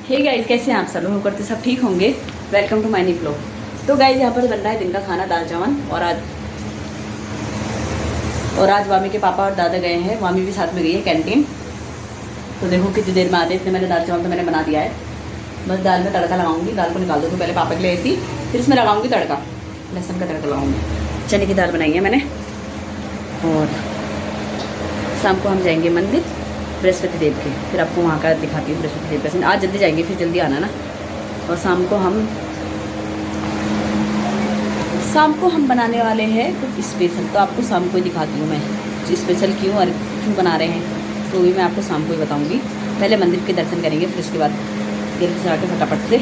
Hey guys, कैसे हैं आप सब लोग? करते सब ठीक होंगे। Welcome to my new blog. तो गाइस यहाँ पर बन रहा है दिन का खाना, दाल चावल। और आज वामी के पापा और दादा गए हैं, वामी भी साथ में गई है कैंटीन। तो देखो कितनी देर में आते हैं। इतने मैंने दाल चावल तो मैंने बना दिया है, बस दाल में तड़का लगाऊंगी। दाल को निकाल दो तो पहले पापा के लिए ऐसी, फिर इसमें लगाऊंगी तड़का, लहसुन का तड़का लगाऊंगी। चने की दाल बनाई है मैंने। और शाम को हम जाएंगे मंदिर बृहस्पति देव के, फिर आपको वहाँ का दिखाती हूँ बृहस्पति देव का सीन। आज जल्दी जाएंगे, फिर जल्दी आना ना। और शाम को हम बनाने वाले हैं कुछ स्पेशल, तो आपको शाम को ही दिखाती हूँ मैं स्पेशल क्यों और क्यों बना रहे हैं, तो भी मैं आपको शाम को ही बताऊँगी। पहले मंदिर के दर्शन करेंगे, फिर उसके बाद तेल सजा के फटाफट से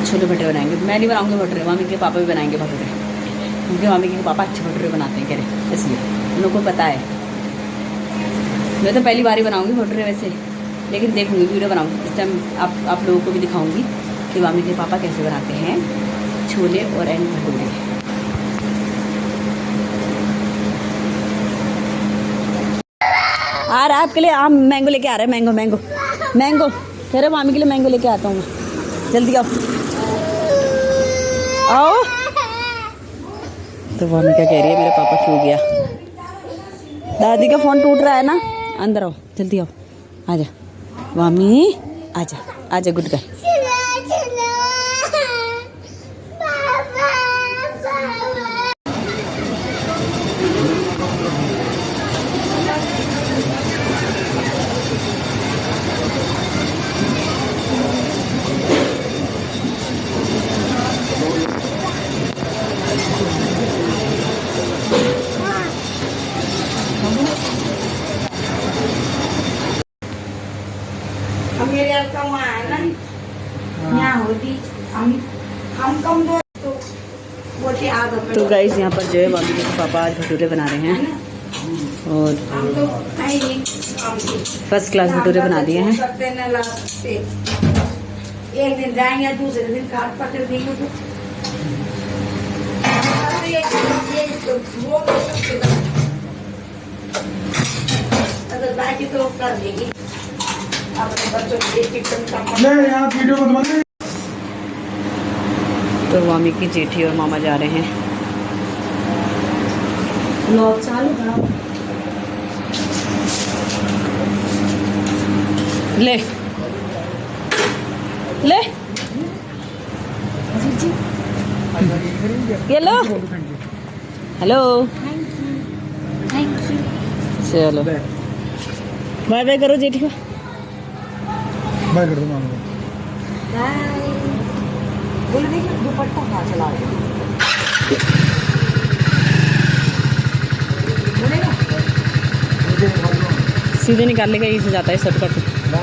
छोले भटूरे बनाएंगे। मैं नहीं बनाऊँगी भटूरे, मामी के पापा भी बनाएंगे भटूरे, क्योंकि मामी के पापा अच्छे भटूरे बनाते हैं कह रहे, इसलिए उन लोगों को पता है। मैं तो पहली बार ही बनाऊंगी भटूरे वैसे, लेकिन देखूंगी, वीडियो बनाऊंगी। इस टाइम आप लोगों को भी दिखाऊंगी कि मामी के पापा कैसे बनाते हैं छोले और एंड भटूरे। आ रहा है आपके लिए आम, मैंगो लेके आ रहा है। मैंगो कह रहे मामी के लिए मैंगो लेके आता हूँ मैं, जल्दी आओ। तो मामी क्या कह रही है, मेरे पापा क्यों गया? दादी का फ़ोन टूट रहा है ना, अंदर आओ, जल्दी आओ, आजा वामी, आजा गुड गर्ल। तो गाइस यहाँ पर जो है मामी के पापा आज भटूरे बना रहे हैं, और फर्स्ट क्लास भटूरे बना दिए हैं। एक दिन जाएंगे, दूसरे दिन काट पकड़ देंगे। अगर बाकी तो कर देगी अपने बच्चों को। तो मामी की जेठी और मामा जा रहे हैं। व्लॉग चालू करो। ले ये लो। हेलो, चलो बाय बाय करो जेठी को। बाय कर दो मामा। बोले देखिए दुपट्टा कहाँ चला रहे बोलेगा, सीधे निकाल लेगा, यहीं से जाता है शॉर्टकट। Bye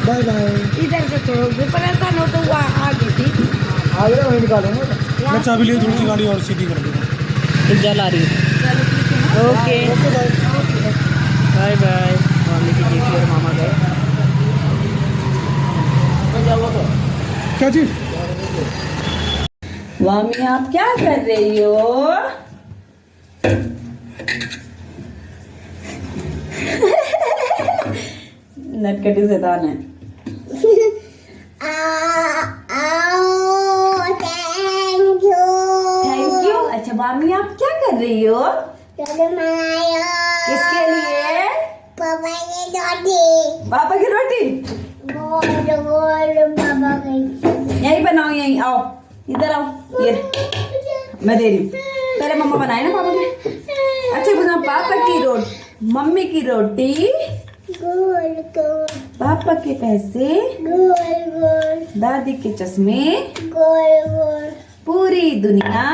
bye bye. इधर से थोड़ा परेशान हो तो वो आगे थी, आगे वहीं निकालूंगा। मैं चाबी ले, थोड़ी सी गाड़ी और सीधी कर दूँगा। तो जल आ रही है। Okay bye bye. मामी की जेठी और मामा गए। क्या चीज? वामी आप क्या कर रही हो? नटखटी शैतान है। Thank you. अच्छा वामी आप क्या कर रही हो? किसके लिए? पापा की रोटी। यही बनाओ, यही आओ, इधर आओ, ये मैं दे रही हूँ। पहले मम्मा बनाए ना पापा के। अच्छा बुझा, पापा की रोटी, मम्मी की रोटी, पापा के पैसे, दादी के चश्मे, पूरी दुनिया।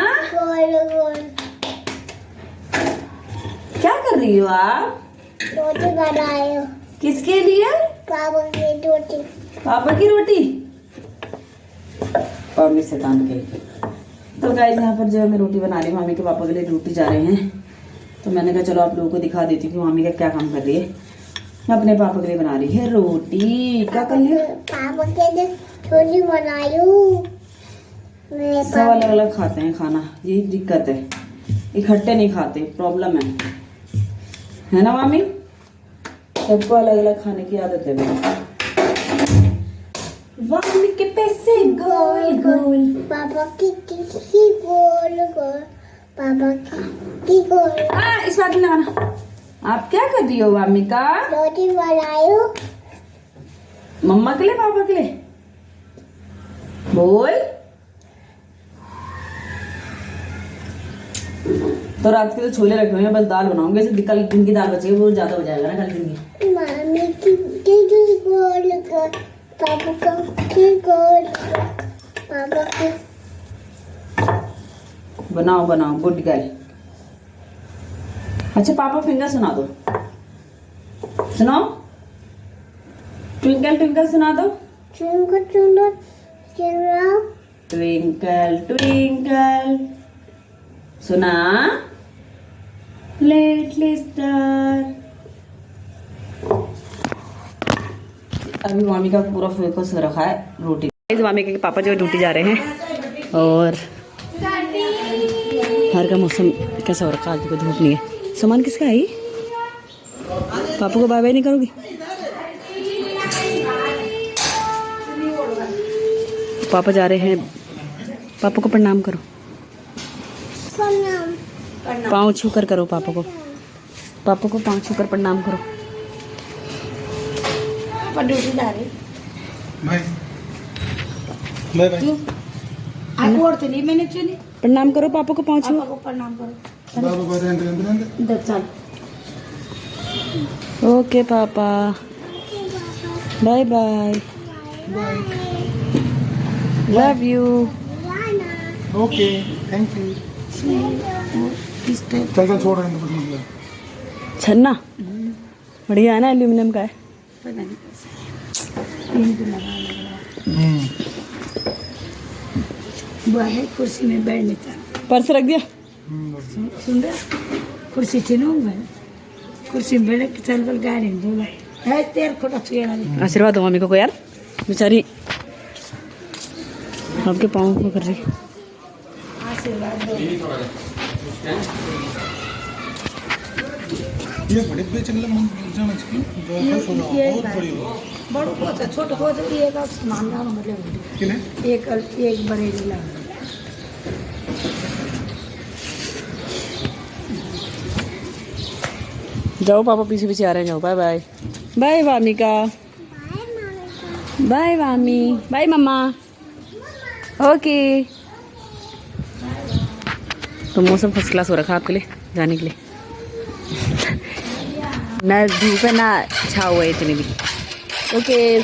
क्या कर रही हो आप? रोटी बनाए। किसके लिए? पापा की रोटी। पापा की रोटी और मैं शैतान के। तो गाइस यहाँ पर जो है मैं रोटी बना रही हूँ, मामी के पापा के लिए ड्यूटी जा रहे हैं। तो मैंने कहा चलो आप लोगों को दिखा देती हूँ कि मामी का क्या काम कर रही है। मैं अपने पापा के लिए बना रही है रोटी। क्या कर लिया? पापा के लिए रोटी बनाई हूँ। सब अलग अलग खाते हैं खाना, यही दिक्कत है, इकट्ठे नहीं खाते, प्रॉब्लम है ना मामी? सबको अलग अलग खाने की आदत है मेरी। वामी के पैसे गोल गोल। पापा की गोल गोल। पापा की गोल। इस बात में लगाना। आप क्या कर रही हो वामिका? रोटी बनायो। मम्मा के लिए पापा के लिए? बोल। तो रात के तो छोले रखे हुए हैं, बस दाल बनाऊंगी। ऐसे कल दिन की दाल बचेगी, वो ज्यादा हो जाएगा ना कल दिन की। मामी की गोल गोल। पापा की गोल गोल। पापा की बनाओ बनाओ, गुड गर्ल। अच्छा पापा फिंगर सुना दो, सुनाओ। ट्विंकल ट्विंकल सुना दो। चुनको चुनो चिराओ। ट्विंकल ट्विंकल सुना। Little star. अभी मामी का पूरा फोकस रखा है रोटी। मामी के पापा जो ड्यूटी जा रहे हैं और बाहर का मौसम कैसा हो रखा है, आज को धूप नहीं है। सामान किसका है? पापा को बाय बाय नहीं करोगी? पापा जा रहे हैं, पापा को प्रणाम करो। पाँव छू कर करो पापा को पाँव छू कर प्रणाम करो। ड्यूटी जा रही बाय बाय बाय। आपको और नहीं मैंने चुनी। प्रणाम करो पापा को, पाँव छू। पापा को प्रणाम करो। बाबा बाय रेंट इधर चल। ओके पापा, bye bye, love you. Okay thank you. चल चल छोड़ रहे हैं कुछ मतलब। छन्ना बढ़िया है ना, एल्यूमिनियम का है। पता नहीं कैसा है। वो है कुर्सी में बैठने का। पर्स रख दिया। सुन रहे कुर्सी थी ना मैं कुर्सी में बैठ के चल गाड़ी में बोला है तेरे खोटा छुएगा। आशीर्वाद दो मम्मी को यार, बेचारी आपके पाँव को कर रही। आशीर्वाद दो। ये बड़े पे चल जाना चाहिए, जो सो जाओ बहुत बड़ी हो। बड़ो को तो छोटो को तो एक मान ला मतलब किने एक बड़े ला। जाओ पापा पीछे पीछे आ रहे हैं, जाओ। Bye bye. Bye Vamika. Bye Vami. Bye मम्मा। ओके। तो मौसम फर्स्ट क्लास हो रखा आपके लिए जाने के लिए। ना धूप है ना छाव है इतनी भी। ओके।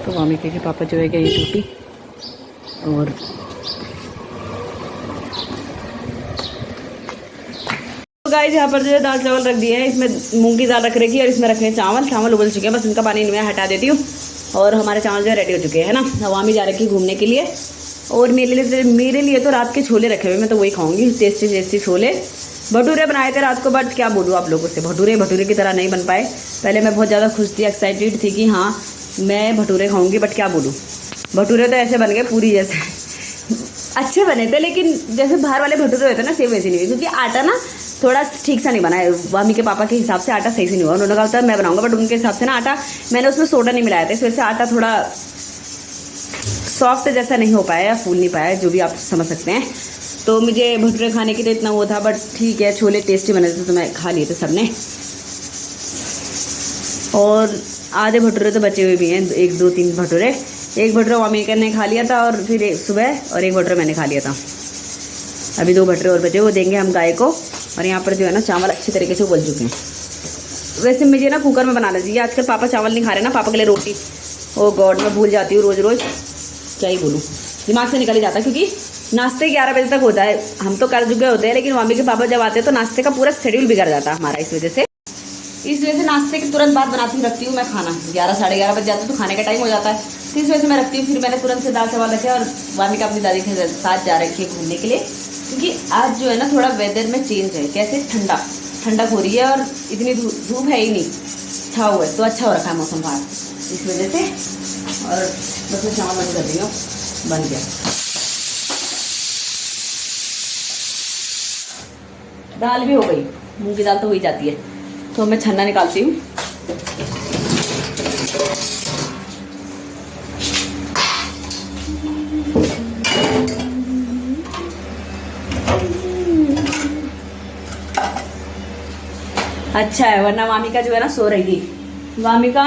तो मामी के पापा जो है क्या ये टूटी और गाइस यहाँ पर जो है दाल चावल रख दिए हैं। इसमें मूंग की दाल रख रखी है और इसमें रखे हैं चावल। चावल उबल चुके हैं, बस इनका पानी मैं हटा देती हूँ और हमारे चावल जो है रेडी हो चुके हैं ना। हवामी जा रखी है घूमने के लिए और मेरे लिए तो रात के छोले रखे हुए, मैं तो वही खाऊंगी। Tasty tasty chole. भटूरे बनाए थे रात को, बट क्या बोलूँ आप लोगों से, भटूरे की तरह नहीं बन पाए। पहले मैं बहुत ज़्यादा खुश थी, एक्साइटेड थी कि हाँ मैं भटूरे खाऊंगी, बट क्या बोलूँ भटूरे तो ऐसे बन गए पूरी जैसे। अच्छे बने थे लेकिन जैसे बाहर वाले भटूरे होते हैं ना, सेम वैसे नहीं हुए, क्योंकि आटा ना थोड़ा ठीक सा नहीं बना है। वामी के पापा के हिसाब से आटा सही से नहीं हुआ। उन्होंने कहा था मैं बनाऊंगा, बट उनके हिसाब से ना आटा मैंने उसमें सोडा नहीं मिलाया था, इस वजह से आटा थोड़ा सॉफ्ट जैसा नहीं हो पाया या फूल नहीं पाया, जो भी आप समझ सकते हैं। तो मुझे भटूरे खाने की तो इतना वो था, बट ठीक है छोले टेस्टी बने थे तो मैं खा लिए थे सबने। और आधे भटूरे तो बचे हुए भी हैं, 1 2 3 भटूरे। एक भटूरा वामी ने खा लिया था और फिर सुबह और एक भटूरा मैंने खा लिया था। अभी 2 भटूरे और बचे, वो देंगे हम गाय को। और यहाँ पर जो है ना चावल अच्छी तरीके से उबल चुके हैं। वैसे मुझे ना कुकर में बनाना चाहिए। आजकल पापा चावल नहीं खा रहे ना, पापा के लिए रोटी। ओ गॉड, मैं भूल जाती हूँ रोज़ रोज़, क्या ही बोलूँ, दिमाग से निकल ही जाता है। क्योंकि नाश्ते 11 बजे तक होता है, हम तो कर चुके होते हैं, लेकिन मम्मी के पापा जब आते हैं तो नाश्ते का पूरा शेड्यूल बिगड़ जाता है हमारा। इस वजह से नाश्ते के तुरंत बाद बनाती रखती हूँ मैं खाना। 11 साढ़े 11 बज जाता है तो खाने का टाइम हो जाता है, तो इस वजह से मैं रखती हूँ। फिर मैंने तुरंत से दाल चावल रखे और मम्मी का अपनी दादी के साथ जा रखी है घूमने के लिए। क्योंकि आज जो है ना थोड़ा वेदर में चेंज है, कैसे ठंडक हो रही है और इतनी धूप है ही नहीं, छाव है, तो अच्छा हो रखा है मौसम बाहर, इस वजह से। और बस मैं चावल कर दी हूँ, बन गया। दाल भी हो गई, मूंग की दाल तो हो ही जाती है। तो मैं छन्ना निकालती हूँ। अच्छा है, वरना मामिका जो है ना सो रही थी। मामिका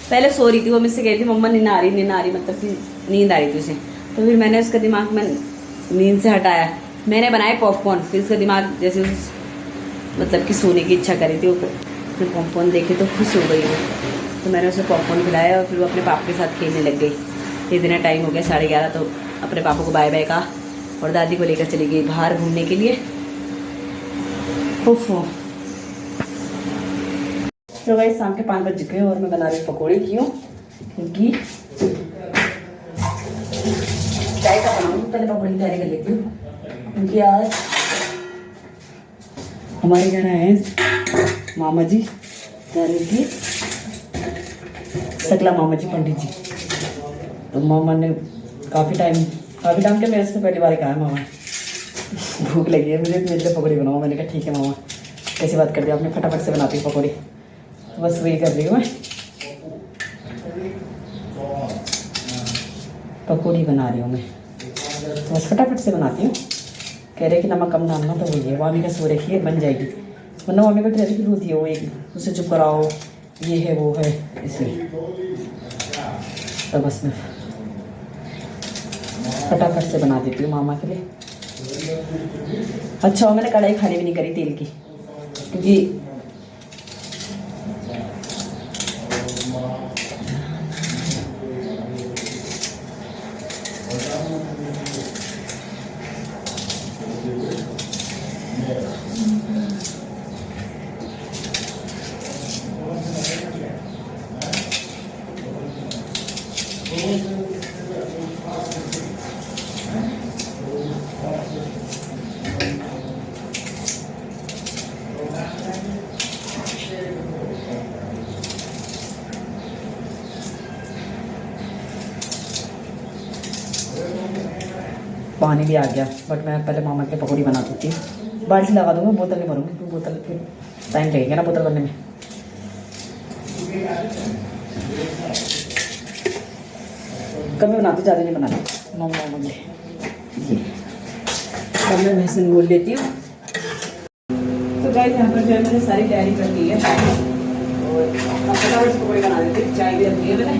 पहले सो रही थी, वो मुझसे कह रही थी मम्मा नींद आ रही, मतलब कि नींद आ रही थी उसे। तो फिर मैंने उसका दिमाग में नींद से हटाया, मैंने बनाए पॉपकॉर्न। फिर उसका दिमाग जैसे मतलब कि सोने की इच्छा करी थी, वो फिर पॉपकॉर्न देखे तो खुश हो गई वो। तो मैंने उसे पॉपकॉर्न खिलाया और फिर वो अपने पापा के साथ खेलने लग गई। इतना टाइम हो गया 11:30, तो अपने पापा को बाय बाय कहा और दादी को लेकर चली गई बाहर घूमने के लिए। उफ। तो भाई शाम के 5 बज चुके हैं और मैं बना रही हूँ पकौड़े। क्यों? क्योंकि चाय का बनाऊँगी, पहले पकौड़े की तैयारी कर लेती हूँ। क्योंकि आज हमारे घर आए हैं मामा जी, की सकला मामा जी, पंडित जी। तो मामा ने काफ़ी टाइम के मेरे से पहली बार कहा है मामा भूख लगी है मुझे, मेरे लिए पकौड़ी बनाओ। मैंने कहा ठीक है मामा, कैसी बात कर दी आपने, फटाफट से बनाती हूँ पकौड़ी। बस वही कर रही हूँ मैं, पकौड़ी बना रही हूँ मैं, तो बस फटाफट से बनाती हूँ। कह रहे कि नमक कम डालना, तो वही है। मामी का सो रखी है, बन जाएगी, वरना मामी को ट्रेनिंग होती है, वो एक उसे चुप कराओ, ये है वो है, इसलिए। तो बस मैं फटाफट से बना देती हूँ मामा के लिए। अच्छा, मैंने कढ़ाई खाली भी नहीं करी तेल की, क्योंकि पानी भी आ गया, बट मैं पहले मामा के पकौड़ी बना देती हूँ। बाल्टी लगा दूँगा, बोतल नहीं भरूँगी, क्योंकि बोतल फिर टाइम लगेगा ना बोतल भरने में। कम बनाती, ज़्यादा नहीं बनाती। मामा ये अब मैं लहसुन घोल लेती हूँ। तो गाइस यहाँ पर जो है मैंने सारी तैयारी कर ली है और अब फटाफट से पकौड़ी बना देती हूँ। चाय भी रख दी है मैंने,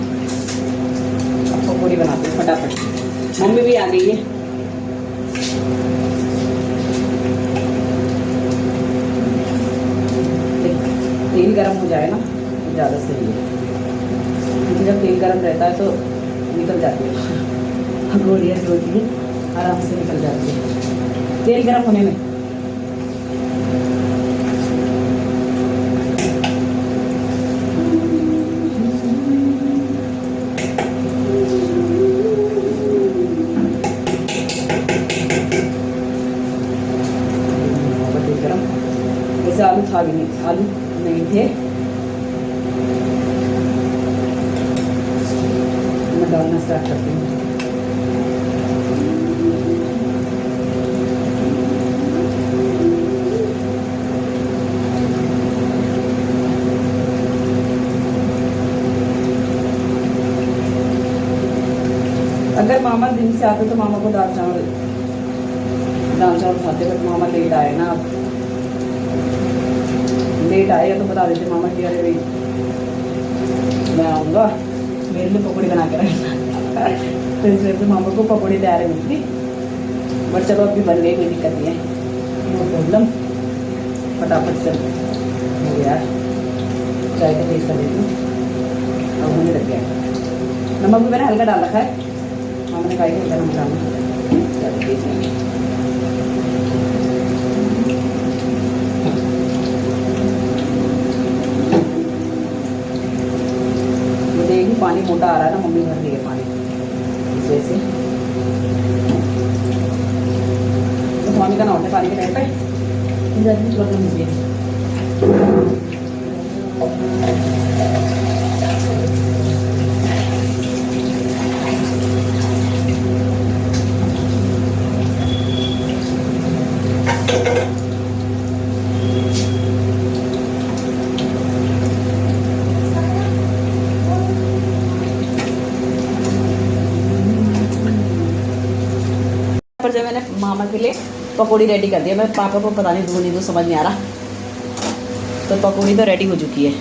अब पकौड़ी बनाती हूँ फटाफट। मम्मी भी आ गई है। तेल गरम हो जाए ना तो ज़्यादा सही है, क्योंकि जब तेल गरम रहता है तो निकल जाती है पकौड़ियाँ जो होती है, आराम से निकल जाती है तेल गरम होने में। जैसे आलू था भी नहीं, आलू नहीं थे, मैं डालना स्टार्ट करती हूँ। अगर मामा दिन से आते तो मामा को दाल चावल खाते, बट मामा लेट आए ना, अब लेट आए तो बता देते मामा की अरे भाई मैं आऊँगा, मेरे लिए पकौड़ी बना के रखना। तो इस वजह से मामा को पकौड़ी तैयार हुई थी, बट चलो अभी बन गई, कोई दिक्कत नहीं है, नो प्रॉब्लम। फटाफट से हो गया, चाय का टेस्ट कर देती हूँ। अब होने लग गया, नमक भी मैंने हल्का डाल रखा है, मामा ने कहा कि हल्का नमक डालना। पानी मोटा आ रहा है ना, मम्मी भर रही है पानी, इस वजह से। तो मम्मी का ना होता है पानी के टाइम पे, जल्दी प्रॉब्लम होती है। पर जब मैंने मामा के लिए पकौड़ी रेडी कर दिया, मैं पापा को पता नहीं दूँ नहीं दूँ समझ नहीं आ रहा। तो पकौड़ी तो रेडी हो चुकी है।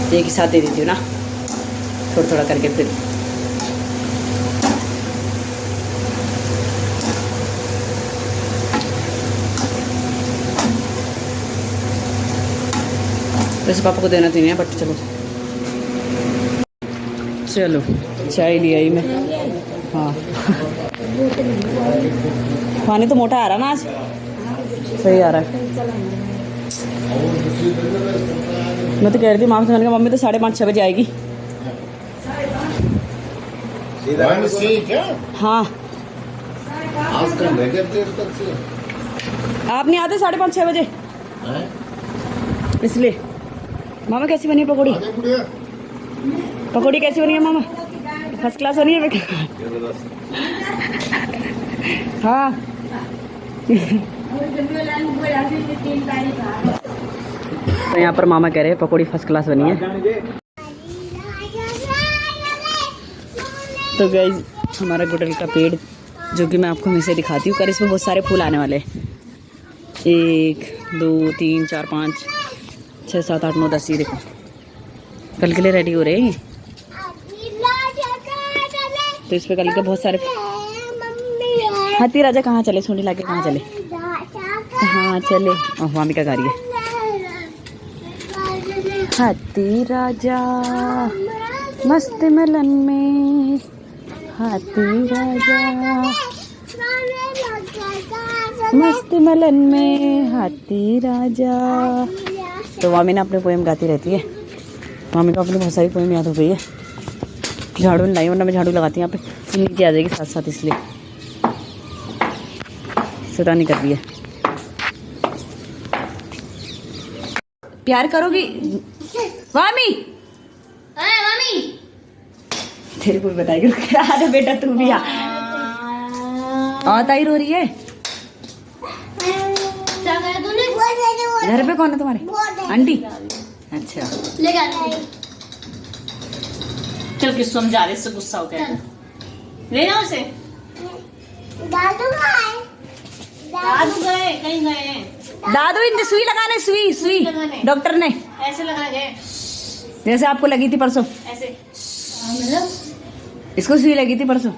एक ही साथ दे देती हूँ ना, थोड़ा थोड़ा करके फिर। वैसे पापा को देना तो नहीं है, बट चलो चलो चाय ले आई मैं। हाँ पानी तो मोटा आ रहा ना आज, सही आ रहा है। मैं तो कह रही थी मामा से, मैंने कहा मम्मी तो 5:30-6 बजे आएगी। हाँ आप नहीं आते 5:30-6 बजे, इसलिए। मामा कैसी बनी है पकौड़ी? पकौड़ी कैसी बनी है मामा? फर्स्ट क्लास बनी है। हाँ तो यहाँ पर मामा कह रहे हैं पकौड़ी फर्स्ट क्लास बनी है। तो गाइस हमारा गुड़हल का पेड़, जो कि मैं आपको हमेशा दिखाती हूँ, कर इसमें बहुत सारे फूल आने वाले हैं। 1 2 3 4 5 6 7 8 9 10, ये देखो कल के लिए रेडी हो रहे हैं। तो इस पे कल के बहुत सारे। हाथी राजा कहाँ चले? सोनी लाके कहाँ चले? कहाँ चले? मामी का गाड़ी है। हाथी राजा मस्त मिलन में, हाथी राजा मस्त मिलन में, हाथी राजा। तो मामी ने अपने पोएम गाती रहती है। मामी को अपनी बहुत सारी पोएम याद हो गई है। झाड़ू नहीं लाई, वरना मैं झाड़ू लगाती हूँ यहाँ पे, नीचे आ जाएगी साथ साथ, इसलिए शैतानी कर रही है। प्यार करोगी मामी? मम्मी तेरे को भी बताएगी। अरे बेटा तू भी आ। ताई रो रही है। घर पे कौन है तुम्हारे? आंटी? अच्छा चल किस समझा रहे, इससे गुस्सा हो गया। ले जाओ उसे। दादू गए कहीं गए? दादू इनने सुई लगाने, सुई डॉक्टर ने ऐसे लगा गए जैसे आपको लगी थी परसों, ऐसे। इसको सुई लगी थी परसों,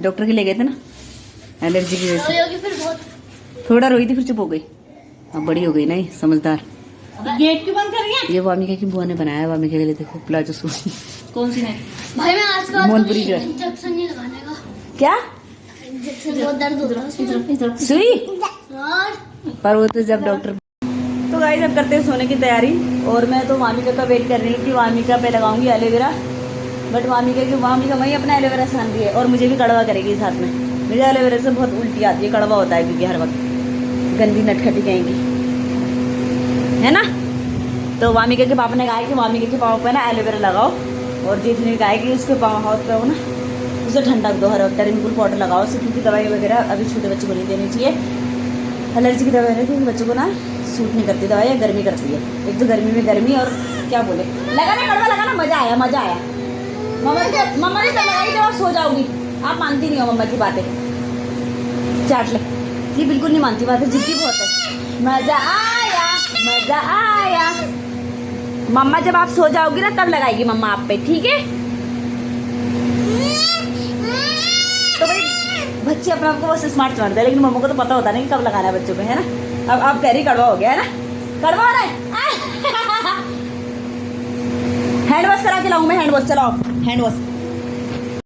डॉक्टर के ले गए थे ना, एलर्जी की वजह से। होगी फिर बहुत। थोड़ा रोई थी, फिर चुप हो गई। अब बड़ी हो गई ना, समझदार। गेट क्यों बंद कर रही है? ये वामिका की बुआ ने बनाया, वामिका के लिए देखो प्लाजो सूट। कौन सी ने? भाई मैं आज का मोहनपुरी जो है। इंजेक्शन नहीं लगाने का, क्या इंजेक्शन बहुत दर्द हो रहा है। सुई? और पर वो तो जब डॉक्टर। तो गाइस अब करते हैं सोने की तैयारी, और मैं तो वामिका का वेट कर रही हूँ कि वामिका पे लगाऊंगी एलोवेरा, बट वामिका वही अपना एलोवेरा छान दी है, और मुझे भी कड़वा करेगी साथ में। मुझे एलोवेरा से बहुत उल्टी आती है, कड़वा होता है क्योंकि हर वक्त गंदी नटखटी कहेंगी, है ना। तो वामिका के पापा ने कहा कि वामिका के पापा पे ना एलोवेरा लगाओ, और जीत ने कहा कि उसके हाथ पे हो ना उसे ठंडा दो हर वक्त, रिंकुल पाउडर लगाओ उसे, क्योंकि दवाई वगैरह अभी छोटे बच्चों को नहीं देनी चाहिए। एलर्जी की दवाई है क्योंकि बच्चों को ना सूट नहीं करती दवाई, या गर्मी करती है। एक तो गर्मी में गर्मी, और क्या बोले, लगाना कड़वा लगाना, मज़ा आया मज़ा आया। मम्मा ने तो लगाई जब आप सो जाओगी, आप मानती नहीं हो मम्मा की बातें। चाट ले, ये बिल्कुल नहीं मानती बातें, जिद्दी बहुत है। मज़ा आया मज़ा आया। मम्मा जब आप सो जाओगी ना तब लगाएगी मम्मा आप पे, ठीक है। तो भाई बच्चे अपने आप को बस स्मार्ट समझते हैं, लेकिन मम्मा को तो पता होता नहीं कब लगाना है बच्चों पे, है ना। अब आप कह रही कड़वा हो गया है ना, कड़वा हो रहा है। हैंड वॉश करा के लाऊं मैं, हैंड वॉश चलाओ, हैंड वॉश।